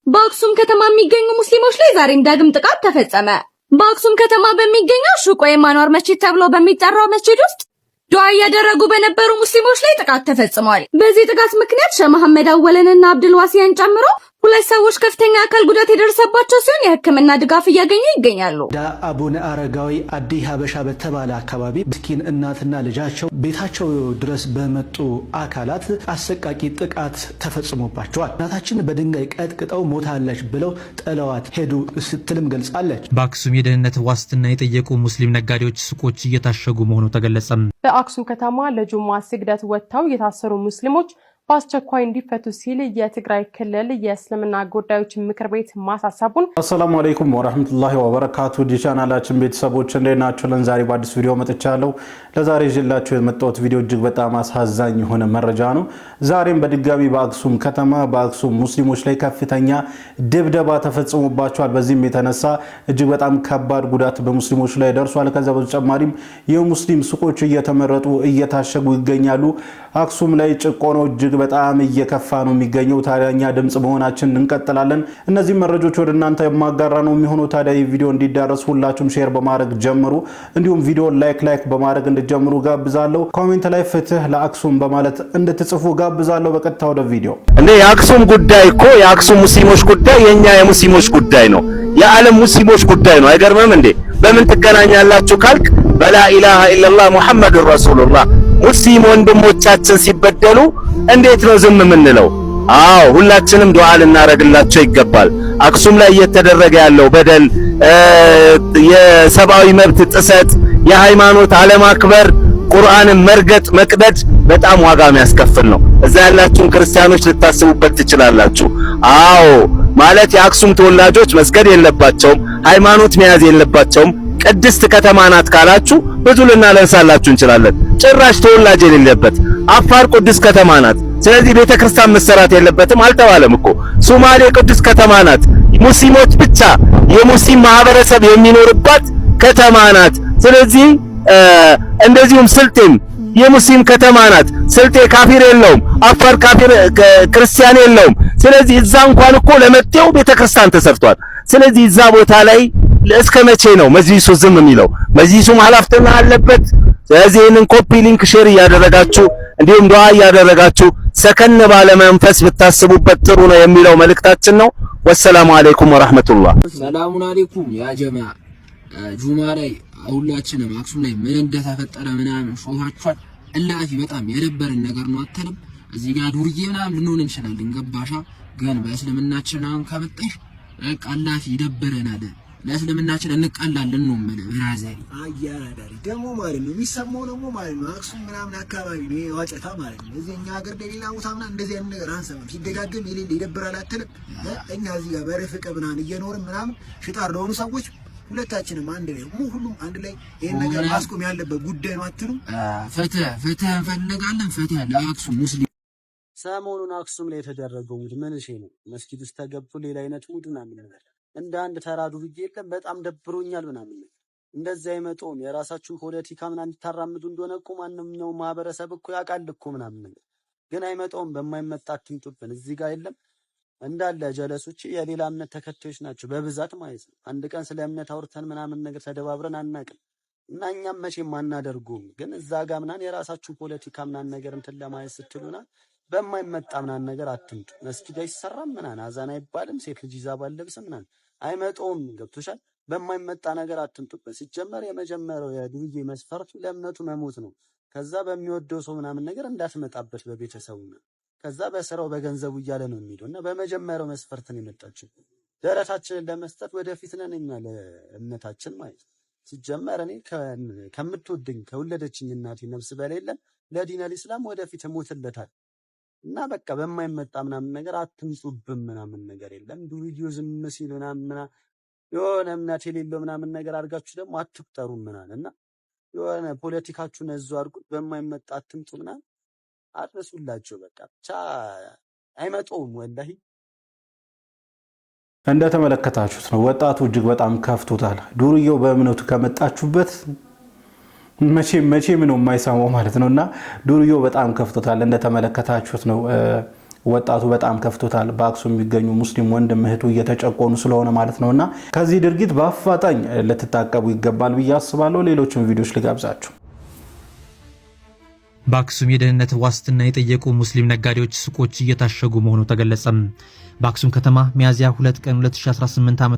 በአክሱም ከተማ የሚገኙ ሙስሊሞች ላይ ዛሬም ዳግም ጥቃት ተፈጸመ። በአክሱም ከተማ በሚገኘው ሹቆ የማኗር መስጂድ ተብሎ በሚጠራው መስጂድ ውስጥ ዱዓ ያደረጉ በነበሩ ሙስሊሞች ላይ ጥቃት ተፈጽሟል። በዚህ ጥቃት ምክንያት ሸህ መሐመድ አወለንና አብዱል ዋሲያን ጨምሮ ሁለት ሰዎች ከፍተኛ አካል ጉዳት የደረሰባቸው ሲሆን የሕክምና ድጋፍ እያገኙ ይገኛሉ። አቡነ አረጋዊ አዲ ሀበሻ በተባለ አካባቢ ምስኪን እናትና ልጃቸው ቤታቸው ድረስ በመጡ አካላት አሰቃቂ ጥቃት ተፈጽሞባቸዋል። እናታችን በድንጋይ ቀጥቅጠው ሞታለች ብለው ጥለዋት ሄዱ ስትልም ገልጻለች። በአክሱም የደህንነት ዋስትና የጠየቁ ሙስሊም ነጋዴዎች ሱቆች እየታሸጉ መሆኑ ተገለጸ። በአክሱም ከተማ ለጁማ ስግደት ወጥተው የታሰሩ ሙስሊሞች በአስቸኳይ እንዲፈቱ ሲል የትግራይ ክልል የእስልምና ጉዳዮች ምክር ቤት ማሳሰቡን። አሰላሙ አለይኩም ወራህመቱላሂ ወበረካቱ ዲቻናላችን ቤተሰቦች እንዴት ናችሁ? ዛሬ በአዲስ ቪዲዮ መጥቻለሁ። ለዛሬ ይዤላችሁ የመጣሁት ቪዲዮ እጅግ በጣም አሳዛኝ የሆነ መረጃ ነው። ዛሬም በድጋሚ በአክሱም ከተማ በአክሱም ሙስሊሞች ላይ ከፍተኛ ድብደባ ተፈጽሞባቸዋል። በዚህም የተነሳ እጅግ በጣም ከባድ ጉዳት በሙስሊሞች ላይ ደርሷል። ከዛ በተጨማሪም የሙስሊም ሱቆች እየተመረጡ እየታሸጉ ይገኛሉ። አክሱም ላይ ጭቆና እጅግ በጣም እየከፋ ነው የሚገኘው። ታዲያኛ ድምጽ መሆናችን እንቀጥላለን። እነዚህ መረጃዎች ወደ እናንተ የማጋራ ነው የሚሆነው። ታዲያ ይህ ቪዲዮ እንዲዳረስ ሁላችሁም ሼር በማድረግ ጀምሩ። እንዲሁም ቪዲዮ ላይክ በማድረግ እንድትጀምሩ ጋብዛለሁ። ኮሜንት ላይ ፍትህ ለአክሱም በማለት እንድትጽፉ ጋብዛለሁ። በቀጥታ ወደ ቪዲዮ። እንዴ የአክሱም ጉዳይ እኮ የአክሱም ሙስሊሞች ጉዳይ የኛ የሙስሊሞች ጉዳይ ነው። የዓለም ሙስሊሞች ጉዳይ ነው። አይገርምም እንዴ? በምን ትገናኛላችሁ ካልክ በላ ኢላሃ ኢላላህ ሙሐመዱር ረሱሉላህ። ሙስሊም ወንድሞቻችን ሲበደሉ እንዴት ነው ዝም የምንለው? አዎ ሁላችንም ዱዓ ልናረግላቸው ይገባል። አክሱም ላይ እየተደረገ ያለው በደል፣ የሰብአዊ መብት ጥሰት፣ የሃይማኖት አለማክበር፣ ቁርአንን መርገጥ መቅደድ በጣም ዋጋ የሚያስከፍል ነው። እዛ ያላችሁን ክርስቲያኖች ልታስቡበት ትችላላችሁ። አዎ ማለት የአክሱም ተወላጆች መስገድ የለባቸውም፣ ሃይማኖት መያዝ የለባቸውም። ቅድስት ከተማ ናት ካላችሁ ብዙ ልናነሳላችሁ እንችላለን። ጭራሽ ተወላጅ የሌለበት አፋር ቅዱስ ከተማ ናት። ስለዚህ ቤተክርስቲያን መሰራት የለበትም አልተባለም እኮ። ሶማሌ ቅዱስ ከተማ ናት። ሙስሊሞች ብቻ የሙስሊም ማህበረሰብ የሚኖርባት ከተማ ናት። ስለዚህ እንደዚሁም ስልጤም የሙስሊም ከተማ ናት። ስልጤ ካፊር የለውም፣ አፋር ካፊር ክርስቲያን የለውም። ስለዚህ እዛ እንኳን እኮ ለመጤው ቤተክርስቲያን ተሰርቷል። ስለዚህ እዛ ቦታ ላይ እስከ መቼ ነው መጅሊሱ ዝም የሚለው? መጅሊሱም ኃላፊነት አለበት። ስለዚህ ይህንን ኮፒ ሊንክ ሼር እያደረጋችሁ እንዲሁም ዱዓ እያደረጋችሁ ሰከን ባለ መንፈስ ብታስቡበት ጥሩ ነው የሚለው መልእክታችን ነው። ወሰላሙ አለይኩም ወራህመቱላህ። ሰላሙን አለይኩም ያ ጀማዓ። ጁማ ላይ ሁላችንም አክሱም ላይ ምን እንደተፈጠረ ምናምን ሾሃችኋል። እላፊ በጣም የደበረን ነገር ነው አትልም? እዚህ ጋር ዱርዬ ምናምን ልንሆን እንችላለን። ገባሻ? ግን በእስልምናችን አሁን ከመጣሽ በቃ እላፊ ይደበረናል። ለእስልምናችን እንቀላለን ነው ማለት ብራዘሪ አያራዳሪ ደግሞ ማለት ነው። የሚሰማው ደግሞ ማለት ነው አክሱም ምናምን አካባቢ ነው ዋጨታ ማለት ነው። እዚህ እኛ ሀገር ደሊላ ቦታ ምናምን እንደዚህ አይነት ነገር አንሰማም። ሲደጋገም የሌለ ይደብራል አትልም? እኛ እዚህ ጋር በረፍቀ ምናምን እየኖርን ምናምን ሽጣር ለሆኑ ሰዎች ሁለታችንም አንድ ላይ ሁሉም አንድ ላይ ይሄን ነገር ማስቆም ያለበት ጉዳይ ነው አትሉም? ፍትህ እንፈልጋለን። ፍትህ ለአክሱም ሙስሊም። ሰሞኑን አክሱም ላይ የተደረገው ምን እሺ ነው? መስጊድ ውስጥ ተገብቶ ሌላ አይነት ሙድ ምናምን ነገር እንደ አንድ ተራዱ ልጅ የለም በጣም ደብሮኛል ምናምን እንደዛ አይመጣውም። የራሳችሁን ፖለቲካ ምናምን እንድታራምዱ እንደሆነ እኮ ማንኛውም ማህበረሰብ እኮ ያውቃል እኮ ምናምን ግን አይመጣውም። በማይመጣ አትምጡብን። እዚህ ጋር የለም እንዳለ ጀለሶች የሌላ እምነት ተከታዮች ናቸው በብዛት ማለት ነው። አንድ ቀን ስለ እምነት አውርተን ምናምን ነገር ተደባብረን አናውቅም እና እኛም መቼም አናደርጉም። ግን እዛ ጋር ምናምን የራሳችሁን ፖለቲካ ምናምን ነገር እንትን ለማየት ስትሉና በማይመጣ ምናምን ነገር አትምጡ። መስጊድ አይሰራም ምናምን አዛን አይባልም። ሴት ልጅ ይዛ ባለብስ ምናምን አይመጣውም። ገብቶሻል? በማይመጣ ነገር አትምጡበት። ሲጀመር የመጀመሪያው የዱርዬ መስፈርቱ ለእምነቱ መሞት ነው። ከዛ በሚወደው ሰው ምናምን ነገር እንዳትመጣበት በቤተሰቡ ነው። ከዛ በስራው በገንዘቡ እያለ ነው የሚሄደው እና በመጀመሪያው መስፈርት ነው የመጣችው። ደረታችንን ለመስጠት ወደፊት ነን እኛ ለእምነታችን ማለት ነው። ሲጀመር እኔ ከምትወደኝ ከወለደችኝ እናቴ ነፍስ በሌለም ለዲነል ኢስላም ወደፊት ሞትለታል እና በቃ በማይመጣ ምናምን ነገር አትምጹብን ምናምን ነገር የለም። ዱርዬው ዝም ሲል ምናምን የሆነ እምነት የሌለው ምናምን ነገር አድርጋችሁ ደግሞ አትቁጠሩ ምናምን እና የሆነ ፖለቲካችሁን እዛው አድርጉት። በማይመጣ አትምጡ ምናምን አድርሱላቸው። በቃ ብቻ አይመጣውም። ወላሂ እንደተመለከታችሁት ነው። ወጣቱ እጅግ በጣም ከፍቶታል። ዱርዬው በእምነቱ ከመጣችሁበት መቼም ነው የማይሰማው ማለት ነውና ዱርዬው በጣም ከፍቶታል። እንደተመለከታችሁት ነው። ወጣቱ በጣም ከፍቶታል። በአክሱም የሚገኙ ሙስሊም ወንድም እህቱ እየተጨቆኑ ስለሆነ ማለት ነውና ከዚህ ድርጊት በአፋጣኝ ልትታቀቡ ይገባል ብዬ አስባለሁ። ሌሎችም ቪዲዮዎች ልጋብዛችሁ። በአክሱም የደህንነት ዋስትና የጠየቁ ሙስሊም ነጋዴዎች ሱቆች እየታሸጉ መሆኑ ተገለጸ። በአክሱም ከተማ ሚያዝያ 2 ቀን 2018 ዓ.ም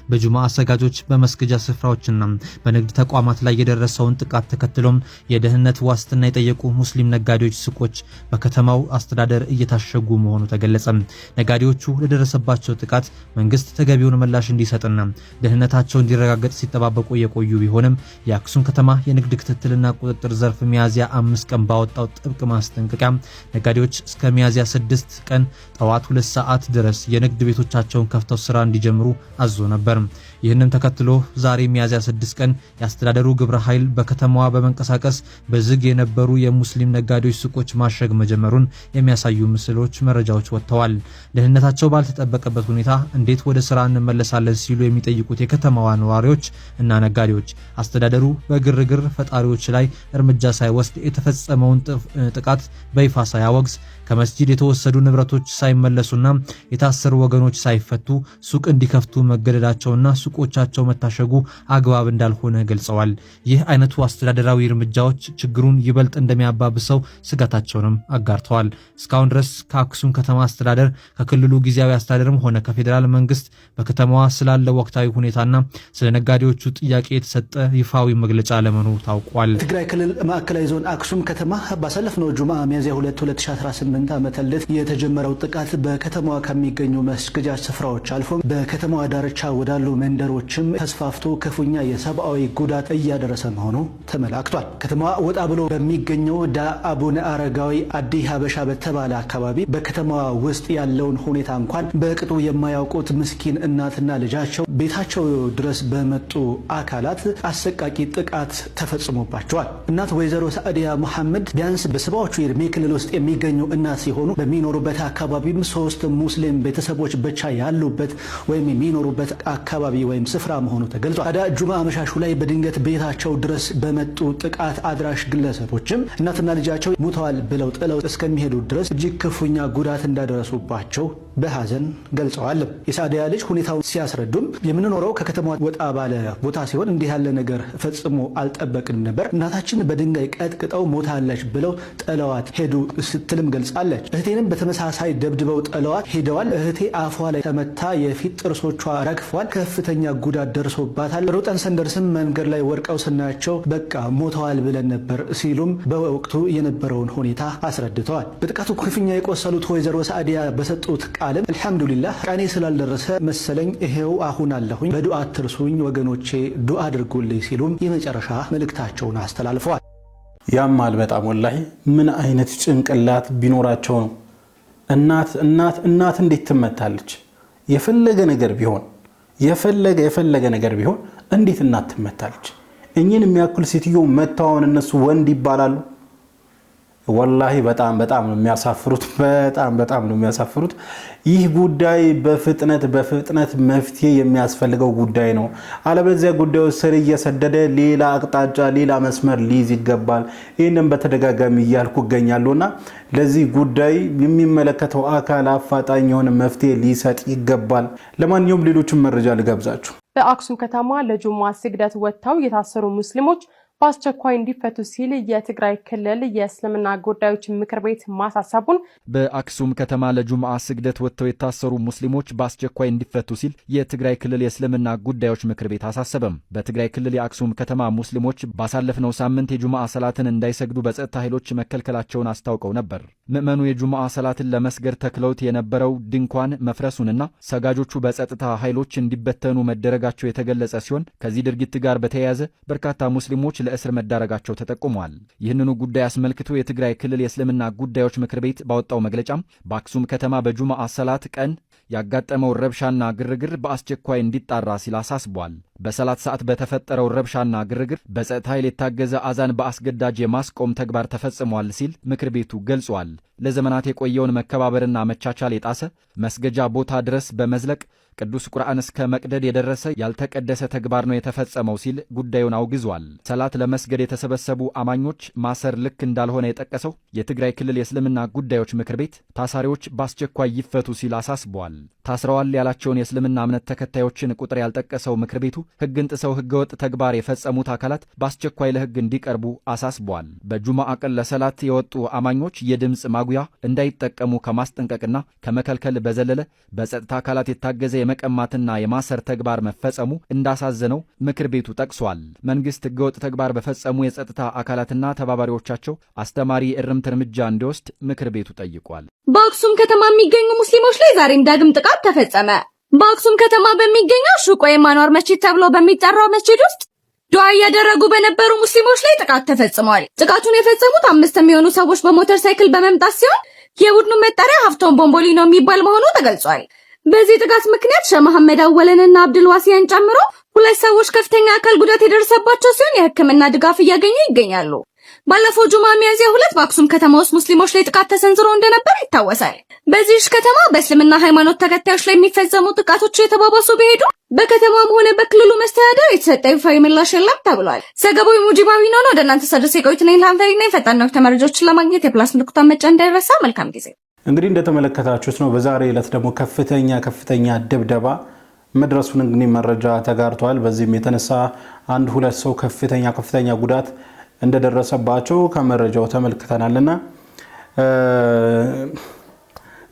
በጁማ አሰጋጆች በመስገጃ ስፍራዎችና በንግድ ተቋማት ላይ የደረሰውን ጥቃት ተከትሎም የደህንነት ዋስትና የጠየቁ ሙስሊም ነጋዴዎች ሱቆች በከተማው አስተዳደር እየታሸጉ መሆኑ ተገለጸ። ነጋዴዎቹ ለደረሰባቸው ጥቃት መንግስት ተገቢውን ምላሽ እንዲሰጥና ደህንነታቸው እንዲረጋገጥ ሲጠባበቁ የቆዩ ቢሆንም የአክሱም ከተማ የንግድ ክትትልና ቁጥጥር ዘርፍ ሚያዝያ 5 ቀን ባወጣው ጥብቅ ማስጠንቀቂያ ነጋዴዎች እስከ ሚያዝያ 6 ቀን ጠዋት 2 ሰዓት ድረስ የንግድ ቤቶቻቸውን ከፍተው ስራ እንዲጀምሩ አዞ ነበር። ይህንን ተከትሎ ዛሬ ሚያዝያ 6 ቀን የአስተዳደሩ ግብረ ኃይል በከተማዋ በመንቀሳቀስ በዝግ የነበሩ የሙስሊም ነጋዴዎች ሱቆች ማሸግ መጀመሩን የሚያሳዩ ምስሎች፣ መረጃዎች ወጥተዋል። ደህንነታቸው ባልተጠበቀበት ሁኔታ እንዴት ወደ ስራ እንመለሳለን ሲሉ የሚጠይቁት የከተማዋ ነዋሪዎች እና ነጋዴዎች አስተዳደሩ በግርግር ፈጣሪዎች ላይ እርምጃ ሳይወስድ የተፈጸመውን ጥቃት በይፋ ሳያወግዝ ከመስጂድ የተወሰዱ ንብረቶች ሳይመለሱና የታሰሩ ወገኖች ሳይፈቱ ሱቅ እንዲከፍቱ መገደዳቸውና ሱቆቻቸው መታሸጉ አግባብ እንዳልሆነ ገልጸዋል። ይህ አይነቱ አስተዳደራዊ እርምጃዎች ችግሩን ይበልጥ እንደሚያባብሰው ስጋታቸውንም አጋርተዋል። እስካሁን ድረስ ከአክሱም ከተማ አስተዳደር ከክልሉ ጊዜያዊ አስተዳደርም ሆነ ከፌዴራል መንግስት በከተማዋ ስላለ ወቅታዊ ሁኔታና ስለ ነጋዴዎቹ ጥያቄ የተሰጠ ይፋዊ መግለጫ ለመኖሩ ታውቋል። ትግራይ ክልል ማዕከላዊ ዞን አክሱም ከተማ ባሳለፍነው ጁማ ሚያዝያ 2 2018 ዓመተ ምህረት የተጀመረው ጥቃት በከተማዋ ከሚገኙ መስገጃ ስፍራዎች አልፎ በከተማዋ ዳርቻ ወዳሉ መንደሮችም ተስፋፍቶ ክፉኛ የሰብአዊ ጉዳት እያደረሰ መሆኑ ተመላክቷል። ከተማዋ ወጣ ብሎ በሚገኘው አቡነ አረጋዊ አዲ ሀበሻ በተባለ አካባቢ በከተማዋ ውስጥ ያለውን ሁኔታ እንኳን በቅጡ የማያውቁት ምስኪን እናትና ልጃቸው ቤታቸው ድረስ በመጡ አካላት አሰቃቂ ጥቃት ተፈጽሞባቸዋል። እናት ወይዘሮ ሳዕዲያ መሐመድ ቢያንስ በሰባዎቹ የዕድሜ ክልል ውስጥ የሚገኙ እናት ሲሆኑ በሚኖሩበት አካባቢም 3 ሙስሊም ቤተሰቦች ብቻ ያሉበት ወይም የሚኖሩበት አካባቢ ወይም ስፍራ መሆኑ ተገልጿል። ታዲያ ጁማ አመሻሹ ላይ በድንገት ቤታቸው ድረስ በመጡ ጥቃት አድራሽ ግለሰቦችም እናትና ልጃቸው ሙተዋል ብለው ጥለው እስከሚሄዱ ድረስ እጅግ ክፉኛ ጉዳት እንዳደረሱባቸው በሐዘን ገልጸዋል። የሳዕዲያ ልጅ ሁኔታውን ሲያስረዱም የምንኖረው ከከተማ ወጣ ባለ ቦታ ሲሆን እንዲህ ያለ ነገር ፈጽሞ አልጠበቅንም ነበር። እናታችን በድንጋይ ቀጥቅጠው ሞታለች ብለው ጥለዋት ሄዱ ስትልም ገልጻለች። እህቴንም በተመሳሳይ ደብድበው ጥለዋት ሄደዋል። እህቴ አፏ ላይ ተመታ፣ የፊት ጥርሶቿ ረግፏል፣ ከፍተኛ ጉዳት ደርሶባታል። ሩጠን ስንደርስም መንገድ ላይ ወድቀው ስናያቸው በቃ ሞተዋል ብለን ነበር ሲሉም በወቅቱ የነበረውን ሁኔታ አስረድተዋል። በጥቃቱ ክፉኛ የቆሰሉት ወይዘሮ ሳዕዲያ በሰጡት ቃልም አልሐምዱሊላህ ቀኔ ስላልደረሰ መሰለኝ ይሄው አሁን አለሁኝ፣ በዱዓ አትርሱኝ ወገኖቼ ዱዓ አድርጉልኝ ሲሉም የመጨረሻ መልእክታቸውን አስተላልፈዋል። ያማል በጣም ወላሂ። ምን አይነት ጭንቅላት ቢኖራቸው ነው? እናት እንዴት ትመታለች? የፈለገ ነገር ቢሆን የፈለገ ነገር ቢሆን እንዴት እናት ትመታለች? እኚህን የሚያክል ሴትዮ መታውን እነሱ ወንድ ይባላሉ? ወላሂ በጣም ነው የሚያሳፍሩት። በጣም ነው የሚያሳፍሩት። ይህ ጉዳይ በፍጥነት መፍትሄ የሚያስፈልገው ጉዳይ ነው። አለበለዚያ ጉዳዩ ስር እየሰደደ ሌላ አቅጣጫ ሌላ መስመር ሊይዝ ይገባል። ይህንን በተደጋጋሚ እያልኩ እገኛለሁና ለዚህ ጉዳይ የሚመለከተው አካል አፋጣኝ የሆነ መፍትሄ ሊሰጥ ይገባል። ለማንኛውም ሌሎችን መረጃ ልጋብዛችሁ። በአክሱም ከተማ ለጁማ ስግደት ወጥተው የታሰሩ ሙስሊሞች በአስቸኳይ እንዲፈቱ ሲል የትግራይ ክልል የእስልምና ጉዳዮች ምክር ቤት ማሳሰቡን በአክሱም ከተማ ለጁምዓ ስግደት ወጥተው የታሰሩ ሙስሊሞች በአስቸኳይ እንዲፈቱ ሲል የትግራይ ክልል የእስልምና ጉዳዮች ምክር ቤት አሳሰበም። በትግራይ ክልል የአክሱም ከተማ ሙስሊሞች ባሳለፍነው ሳምንት የጁምዓ ሰላትን እንዳይሰግዱ በጸጥታ ኃይሎች መከልከላቸውን አስታውቀው ነበር። ምዕመኑ የጁምዓ ሰላትን ለመስገድ ተክለውት የነበረው ድንኳን መፍረሱንና ሰጋጆቹ በጸጥታ ኃይሎች እንዲበተኑ መደረጋቸው የተገለጸ ሲሆን ከዚህ ድርጊት ጋር በተያያዘ በርካታ ሙስሊሞች ለእስር መዳረጋቸው ተጠቁሟል። ይህንኑ ጉዳይ አስመልክቶ የትግራይ ክልል የእስልምና ጉዳዮች ምክር ቤት ባወጣው መግለጫም በአክሱም ከተማ በጁምዓ ሰላት ቀን ያጋጠመው ረብሻና ግርግር በአስቸኳይ እንዲጣራ ሲል አሳስቧል። በሰላት ሰዓት በተፈጠረው ረብሻና ግርግር በጸጥታ ኃይል የታገዘ አዛን በአስገዳጅ የማስቆም ተግባር ተፈጽሟል ሲል ምክር ቤቱ ገልጿል። ለዘመናት የቆየውን መከባበርና መቻቻል የጣሰ መስገጃ ቦታ ድረስ በመዝለቅ ቅዱስ ቁርአን እስከ መቅደድ የደረሰ ያልተቀደሰ ተግባር ነው የተፈጸመው ሲል ጉዳዩን አውግዟል። ሰላት ለመስገድ የተሰበሰቡ አማኞች ማሰር ልክ እንዳልሆነ የጠቀሰው የትግራይ ክልል የእስልምና ጉዳዮች ምክር ቤት ታሳሪዎች በአስቸኳይ ይፈቱ ሲል አሳስቧል። ታስረዋል ያላቸውን የእስልምና እምነት ተከታዮችን ቁጥር ያልጠቀሰው ምክር ቤቱ ሕግን ጥሰው ሕገወጥ ተግባር የፈጸሙት አካላት በአስቸኳይ ለሕግ እንዲቀርቡ አሳስቧል። በጁማዓ ቀን ለሰላት የወጡ አማኞች የድምፅ ማጉያ እንዳይጠቀሙ ከማስጠንቀቅና ከመከልከል በዘለለ በጸጥታ አካላት የታገዘ የመቀማትና የማሰር ተግባር መፈጸሙ እንዳሳዘነው ምክር ቤቱ ጠቅሷል። መንግስት ሕገወጥ ተግባር በፈጸሙ የጸጥታ አካላትና ተባባሪዎቻቸው አስተማሪ እርምት እርምጃ እንዲወስድ ምክር ቤቱ ጠይቋል። በአክሱም ከተማ የሚገኙ ሙስሊሞች ላይ ዛሬም ዳግም ጥቃት ተፈጸመ። በአክሱም ከተማ በሚገኘው ሹቅ ወይም አንዋር መስጂድ ተብሎ በሚጠራው መስጂድ ውስጥ ዱዓ እያደረጉ በነበሩ ሙስሊሞች ላይ ጥቃት ተፈጽሟል። ጥቃቱን የፈጸሙት 5 የሚሆኑ ሰዎች በሞተር ሳይክል በመምጣት ሲሆን የቡድኑ መጠሪያ ሀፍቶን ቦምቦሊኖ የሚባል መሆኑ ተገልጿል። በዚህ ጥቃት ምክንያት ሸህ መሐመድ አወለንና አብዱል ዋሲያን ጨምሮ 2 ሰዎች ከፍተኛ አካል ጉዳት የደረሰባቸው ሲሆን የሕክምና ድጋፍ እያገኙ ይገኛሉ። ባለፈው ጁማ ሚያዝያ 2 በአክሱም ከተማ ውስጥ ሙስሊሞች ላይ ጥቃት ተሰንዝሮ እንደነበር ይታወሳል። በዚህ ከተማ በእስልምና ሃይማኖት ተከታዮች ላይ የሚፈጸሙ ጥቃቶች የተባባሱ ቢሄዱ በከተማም ሆነ በክልሉ መስተዳደር የተሰጠ ይፋዊ ምላሽ የለም ተብሏል። ዘገባው ሙጂባዊ ነው። ወደ እናንተ ሰደሰ ቆይት ነኝ። ላንተሪና የፈጣን ነው ተመረጆችን ለማግኘት የፕላስ ምልክቷን መጫን እንዳይረሳ። መልካም ጊዜ። እንግዲህ እንደተመለከታችሁት ነው በዛሬ ዕለት ደግሞ ከፍተኛ ድብደባ መድረሱን እንግዲህ መረጃ ተጋርቷል። በዚህም የተነሳ 1-2 ሰው ከፍተኛ ጉዳት እንደደረሰባቸው ከመረጃው ተመልክተናልና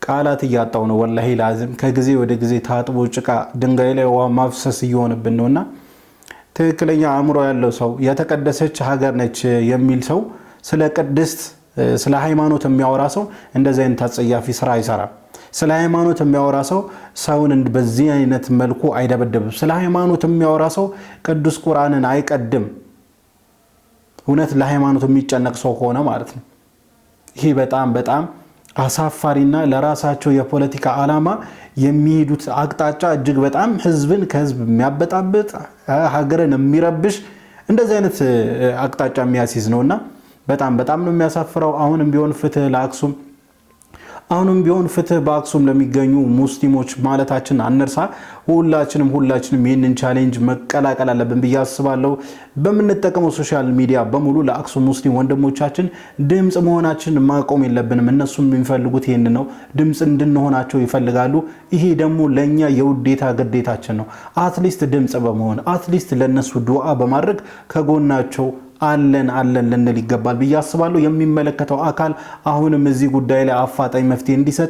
ቃላት እያጣው ነው ወላሂ ላዝም ከጊዜ ወደ ጊዜ ታጥቦ ጭቃ ድንጋይ ላይ ውሃ ማፍሰስ እየሆነብን ነውና ትክክለኛ አእምሮ ያለው ሰው የተቀደሰች ሀገር ነች የሚል ሰው ስለ ቅድስት ስለ ሃይማኖት የሚያወራ ሰው እንደዚህ አይነት አጸያፊ ስራ አይሰራም። ስለ ሃይማኖት የሚያወራ ሰው ሰውን በዚህ አይነት መልኩ አይደበደብም። ስለ ሃይማኖት የሚያወራ ሰው ቅዱስ ቁርአንን አይቀድም። እውነት ለሃይማኖት የሚጨነቅ ሰው ሆነ ማለት ነው። ይሄ በጣም አሳፋሪና ለራሳቸው የፖለቲካ ዓላማ የሚሄዱት አቅጣጫ እጅግ በጣም ህዝብን ከህዝብ የሚያበጣብጥ ሀገርን የሚረብሽ እንደዚህ አይነት አቅጣጫ የሚያስይዝ ነውና በጣም ነው የሚያሳፍረው። አሁንም ቢሆን ፍትህ ለአክሱም፣ አሁንም ቢሆን ፍትህ በአክሱም ለሚገኙ ሙስሊሞች ማለታችን አንርሳ። ሁላችንም ይህንን ቻሌንጅ መቀላቀል አለብን ብዬ አስባለሁ። በምንጠቀመው ሶሻል ሚዲያ በሙሉ ለአክሱም ሙስሊም ወንድሞቻችን ድምጽ መሆናችን ማቆም የለብንም። እነሱም የሚፈልጉት ይሄን ነው፣ ድምጽ እንድንሆናቸው ይፈልጋሉ። ይሄ ደግሞ ለኛ የውዴታ ግዴታችን ነው። አትሊስት ድምጽ በመሆን አትሊስት ለነሱ ዱዓ በማድረግ ከጎናቸው አለን ልንል ይገባል ብዬ አስባለሁ። የሚመለከተው አካል አሁንም እዚህ ጉዳይ ላይ አፋጣኝ መፍትሄ እንዲሰጥ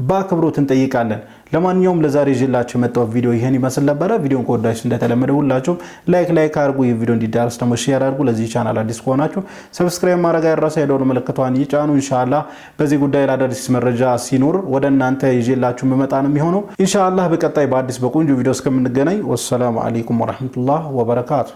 በአክብሮት እንጠይቃለን። ለማንኛውም ለዛሬ ይዤላችሁ የመጣው ቪዲዮ ይሄን ይመስል ነበር። ቪዲዮን ከወዳችሁ እንደተለመደው ሁላችሁም ላይክ አድርጉ። ይህ ቪዲዮ እንዲዳረስ ደግሞ ሼር አድርጉ። ለዚህ ቻናል አዲስ ከሆናችሁ ሰብስክራይብ ማድረግ አይረሳ። የደወል ምልክቷን ይጫኑ። ኢንሻአላህ በዚህ ጉዳይ ላይ አዳዲስ መረጃ ሲኖር ወደ እናንተ ይዤላችሁ መመጣ ነው የሚሆነው። ኢንሻአላህ በቀጣይ በአዲስ በቆንጆ ቪዲዮ እስከምንገናኝ ወሰላሙ አለይኩም ወራህመቱላሂ ወበረካቱ።